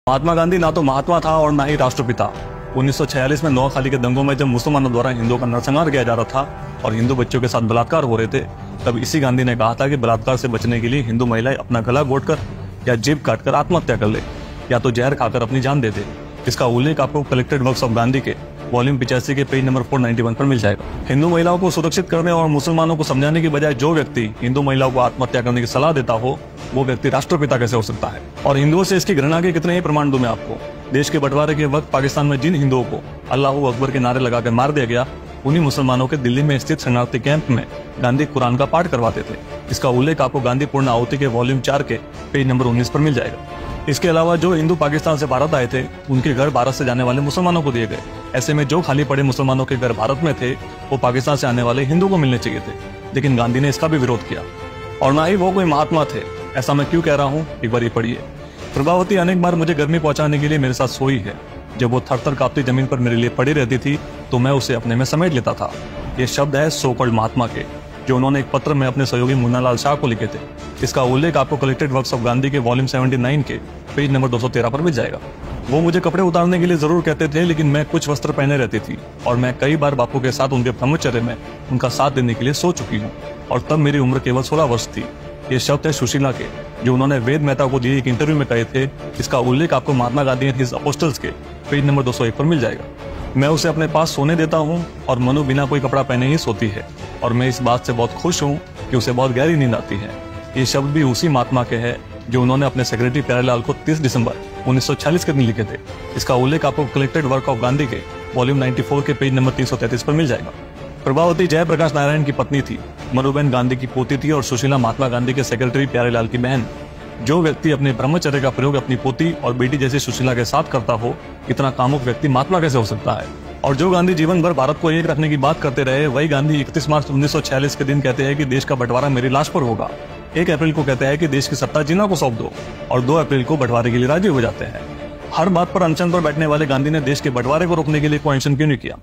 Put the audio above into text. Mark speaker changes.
Speaker 1: महात्मा गांधी ना तो महात्मा था और ना ही राष्ट्रपिता। 1946 में नोआखाली के दंगों में जब मुसलमानों द्वारा हिंदुओं का नरसंहार किया जा रहा था और हिंदू बच्चों के साथ बलात्कार हो रहे थे, तब इसी गांधी ने कहा था कि बलात्कार से बचने के लिए हिंदू महिलाएं अपना गला घोटकर या जीभ काटकर आत्महत्या कर ले या तो जहर खाकर अपनी जान दे दे। इसका उल्लेख आपको कलेक्टेड वर्क्स ऑफ गांधी के वॉल्यूम 85 के पेज नंबर 491 पर मिल जाएगा। हिंदू महिलाओं को सुरक्षित करने और मुसलमानों को समझाने की बजाय जो व्यक्ति हिंदू महिलाओं को आत्महत्या करने की सलाह देता हो वो व्यक्ति राष्ट्रपिता कैसे हो सकता है? और हिंदुओं से इसकी घृणा के कितने ही प्रमाण दूं मैं आपको। देश के बंटवारे के वक्त पाकिस्तान में जिन हिंदुओं को अल्लाह अकबर के नारे लगाकर मार दिया गया, उन्हीं मुसलमानों के दिल्ली में स्थित शरणार्थी कैंप में गांधी कुरान का पाठ करवाते थे। इसका उल्लेख आपको गांधी पूर्ण आहुति के वॉल्यूम 4 के पेज नंबर 19 पर मिल जाएगा। इसके अलावा जो हिंदू पाकिस्तान से भारत आए थे, उनके घर भारत से जाने वाले मुसलमानों को दिए गए। ऐसे में जो खाली पड़े मुसलमानों के घर भारत में थे, वो पाकिस्तान से आने वाले हिंदू को मिलने चाहिए थे, लेकिन गांधी ने इसका भी विरोध किया। और ना ही वो कोई महात्मा थे। ऐसा मैं क्यों कह रहा हूँ, एक बार ये पढ़िए। प्रभावती अनेक बार मुझे गर्मी पहुंचाने के लिए मेरे साथ सोई है। जब वो थर थर कांपती जमीन पर मेरे लिए पड़ी रहती थी तो मैं उसे अपने में समेट लेता था। ये शब्द है सो कॉल्ड महात्मा के, जो उन्होंने एक पत्र में अपने सहयोगी मुन्नालाल शाह को लिखे थे। इसका उल्लेख आपको कलेक्टेड वर्क्स ऑफ गांधी के वॉल्यूम 79 के पेज नंबर 213 पर मिल जाएगा। वो मुझे कपड़े उतारने के लिए जरूर कहते थे, लेकिन मैं कुछ वस्त्र पहने रहती थी और मैं कई बार बापू के साथ उनके ब्रह्मचर्य में उनका साथ देने के लिए सो चुकी हूँ, और तब मेरी उम्र केवल 16 वर्ष थी। ये शब्द है सुशीला के, जो उन्होंने वेद मेहता को दिए एक इंटरव्यू में कहे थे। इसका उल्लेख आपको Mahatma Gandhi and his apostles के पेज नंबर 201 पर मिल जाएगा। मैं उसे अपने पास सोने देता हूँ और मनु बिना कोई कपड़ा पहने ही सोती है, और मैं इस बात से बहुत खुश हूँ कि उसे बहुत गहरी नींद आती है। ये शब्द भी उसी महात्मा के हैं जो उन्होंने अपने सेक्रेटरी प्यारेलाल को 30 दिसंबर 1946 के दिन लिखे थे। इसका उल्लेख आपको कलेक्टेड वर्क ऑफ गांधी के वॉल्यूम 94 के पेज नंबर 333 पर मिल जाएगा। प्रभावती जयप्रकाश नारायण की पत्नी थी, मनुबेन गांधी की पोती थी, और सुशीला महात्मा गांधी के सेक्रेटरी प्यारेलाल की बहन। जो व्यक्ति अपने ब्रह्मचर्य का प्रयोग अपनी पोती और बेटी जैसी सुशीला के साथ करता हो, इतना कामुक व्यक्ति महात्मा कैसे हो सकता है? और जो गांधी जीवन भर भारत को एक रखने की बात करते रहे, वही गांधी 31 मार्च 1946 के दिन कहते हैं कि देश का बंटवारा मेरी लाश पर होगा। 1 अप्रैल को कहते हैं कि देश की सत्ता जिन्ना को सौंप दो, और 2 अप्रैल को बंटवारे के लिए राजी हो जाते हैं। हर बात पर अनशन पर बैठने वाले गांधी ने देश के बंटवारे को रोकने के लिए कोई एक्शन क्यों नहीं किया?